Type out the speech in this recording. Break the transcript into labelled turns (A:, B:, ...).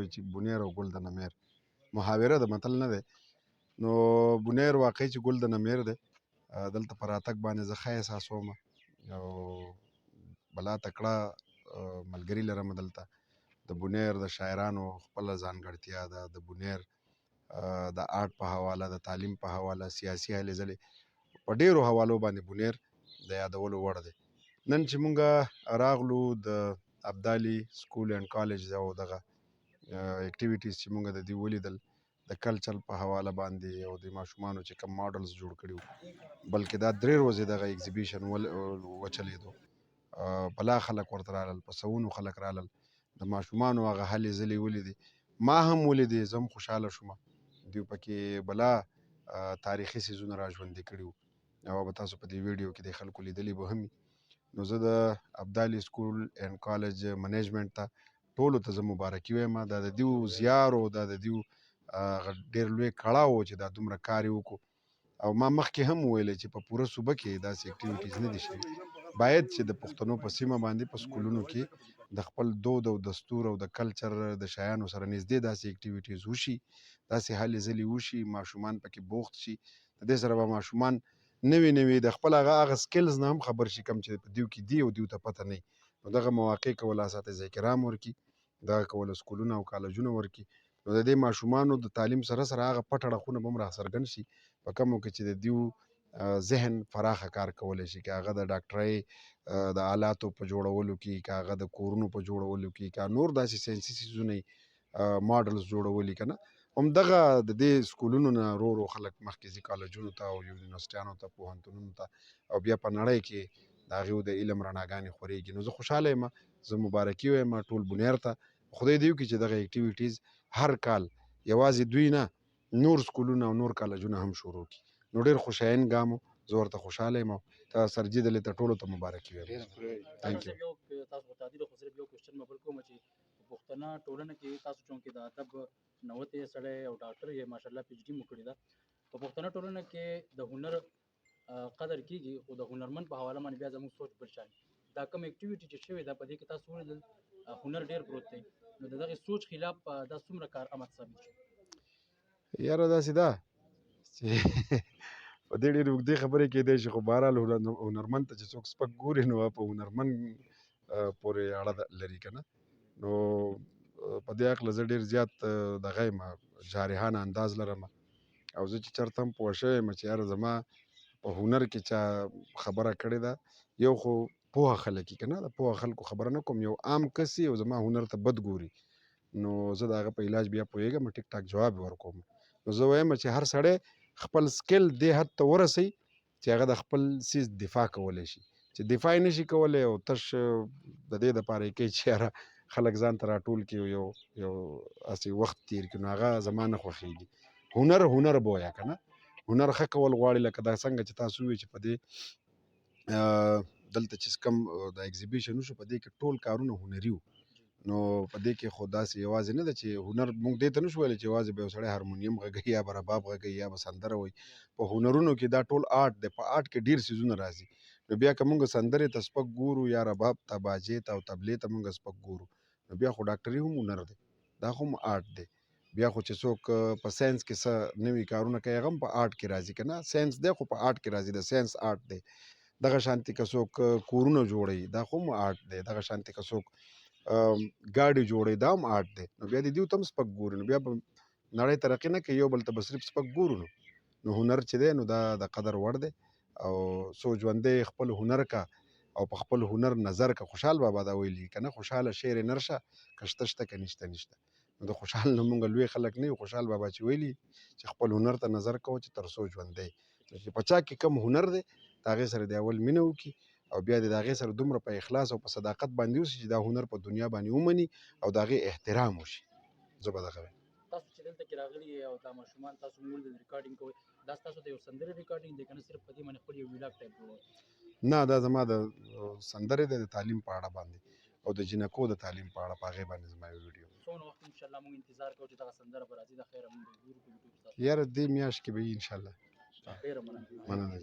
A: وایي چې بونیر او ګل د نمیر محاوره ده، متل نه دی. نو بونیر واقعي چې ګل د نمیر دی. دلته په راتګ باندې زه ښه احساسوم او بلا تکړه ملګري لرم دلته. د بونیر د شاعرانو خپله ځانګړتیا ده، د بونیر د آرټ په حواله، د تعلیم په حواله، سیاسي هلې ځلې په ډېرو حوالو باندې بونیر د یادولو وړ دی. نن چې مونږ راغلو د ابدالي سکول اینډ کالج او دغه اکټیویټیز چې مونږ د دوی ولیدل د کلچر په حواله باندې او د ماشومانو چې کوم ماډلز جوړ کړي وو، بلکې دا 3 ورځې دغه ایګزیبیشن وچلېدو. بلا خلک ورته رالل، په سوونو خلک رالل، د ماشومانو هغه هلې ځلې ولیدې، ما هم ولیدې، زه هم خوشحاله شوم. دوی پکې بلا تاریخي څیزونه را ژوندي کړي وو او به تاسو په دې ویډیو کې د خلکو لیدلي به هم وي. نو زه د ابدالي سکول اینډ کالج منیجمنټ ته ټولو ته زه مبارکي وایم. دا د دوی زیار و، دا د دوی ډېر لوی کړاو و چې دا دومره کار یې وکړو. او ما مخکې هم وویلی چې په پوره صوبه کې داسې اکټیویټیز نه دي شوي. باید چې د پښتنو په سیمه باندې په سکولونو کې د خپل دود او دستور او د کلچر د شیانو سره نږدې داسې اکټیویټیز وشي، داسې هلې ځلې وشي، ماشومان پکې بوخت شي. د دې سره به ماشومان نوي نوي د خپل هغه سکلز نه هم خبر شي کوم چې په دوی کې دي او دوی ته پته نه وي. نو دغه مواقع کول اساتذه کرام ورکړي، دغه کول سکولونه او کالجونه ورکړي. نو د دې ماشومانو د تعلیم سره سره هغه پټ اړخونه به هم راڅرګند شي په کومو کې چې د دوی ذهن فراخه کار کولی شي، که هغه د ډاکټرۍ د آلاتو په جوړولو کې، که هغه د کورونو په جوړولو کې، که نور داسې ساینسي څیزونه ماډلز جوړولي که نه. همدغه د دې سکولونو نه ورو ورو خلک مخکې ځي کالجونو ته او یونیورسټیانو ته، پوهنتونونو ته، او بیا په نړۍ کې د هغې د علم رڼاګانې خورېږي. نو زه خوشحاله یم، زه مبارکي وایم ټول بونیر ته. خدای دې وکړي چې دغه اکټیویټیز هر کال یوازې دوی نه، نور سکولونه او نور کالجونه هم شروع کړي. نو ډېر خوشایند ګام و، زه ورته خوشحاله یم. سرجي دلې ته ټولو ته مبارکي وایم.
B: تاسو په تعدیل خو صرف یو کوېسچن مې بل کوم چې په پښتنه ټولنه کې تاسو چونکې د ادب نوتې سړی او ډاکټر یې ماشاءالله پی ایچ ډي مو کړې ده، په پښتنه ټولنه کې د هنر قدر کیږي، خو د هنرمند په حواله باندې بیا زموږ سوچ بل شان. دا کوم اکټیویټي چې شوې ده په دې کې تاسو ولیدل هنر ډېر پروت دی، نو د دغې سوچ خلاف دا څومره کارآمد ثابت شو؟
A: یاره داسې ده چې په دې ډېرې اوږدې خبرې کېدی شي، خو بهرحال هنرمند ته چې څوک سپک ګوري نو په هنرمند پورې اړه لري که نه. نو په دې هکله زه ډېر زیات دغه یم، جارحانه انداز لرم. او زه چې چېرته هم پوه شوی یم چې یاره زما په هنر کې چا خبره کړې ده، یو خو پوهه خلک یي که نه، د پوهه خلکو خبره نه کوم، یو عام کس یي او زما هنر ته بد ګوري، نو زه د هغه په علاج بیا پوهېږم، ټیک ټاک جواب یې ورکوم. نو زه وایم چې هر سړی خپل سکل دې حد ته ورسوي چې هغه د خپل څیز دفاع کولی شي. چې دفاع یې نشي کولی او تش د دې دپاره یې کوي چې یاره خلک ځان ته راټول کړي او یو هسې وخت تېر کړي، نو هغه زما نه خوښېږي. هنر بویه که نه، هنر ښه کول غواړي، لکه دا څنګه چې تاسو ووایئ چې په دې دلته چې کوم د ایګزیبیشن وشو په دې کې ټول کارونه هنري وو. نو په دې کې خو داسې یوازې نه ده چې هنر، موږ دې ته نشو ویلی چې یوازې به یو سړی هارمونیم غږوي یا به رباب غږوي یا به سندره وایي. په هنرونو کې دا ټول آرټ دی، په آرټ کې ډېر څیزونه راځي. نو بیا که موږ سندرې ته سپک ګورو یا رباب ته، باجې ته او طبلې ته موږ سپک ګورو، نو بیا خو ډاکټري هم هنر دی، دا خو هم آرټ دی. بیا خو چې څوک په ساینس کې څه نوي کارونه کوي هغه هم په آرټ کې راځي که نه. ساینس دی خو په آرټ کې راځي، د ساینس آرټ دی. دغه شانتې که څوک کورونه جوړوي دا خو هم آرټ دی. دغه شانتې که څوک ګاډي جوړوي دا هم آرټ دی. نو بیا دې دوی ته هم سپک ګوري، نو بیا به نړۍ ترقي نه کوي، یو بل ته به صرف سپک ګورو. نو هنر چې دی نو دا د قدر وړ دی. او څو ژوندی خپل هنر کا او په خپل هنر نظر کا. خوشحال بابا دا ویلي که نه، خوشحاله شعر نرشه که شته شته که نشته نشته. نو د خوشحال نه مونږ لوی خلک نه یو. خوشحال بابا چې ویلي چې خپل هنر ته نظر کوه چې تر څو ژوندی. چې په چا کې کم هنر دی د هغې سره د اول مینه وکړي او بیا د هغې سره دومره په اخلاص او په صداقت باندې اوسي چې دا هنر په دنیا باندې ومني او د هغې احترام وشي. زه به دغه وایم.
B: تاسو چې دلته کې راغلي او دا ماشومان تاسو ولیدل ریکارډینګ کوئ، دا ستاسو د یو سندرې ریکارډینګ دی که نه صرف په دې باندې خپل یو ویلاګ ټایپ جوړوئ؟
A: نه، دا زما د سندرې دی، د تعلیم په اړه باندې او د جینکو د تعلیم په اړه، په هغې باندې زما یو ویډیو.
B: څومره وخت انشاءالله موږ انتظار کوو چې دغه سندره به راځي؟ د خیره موږ به ګورو په یوټیوب ستاسو.
A: یاره دې میاشت کې به وي انشاءالله.
B: ډېره مننه.
A: مننه.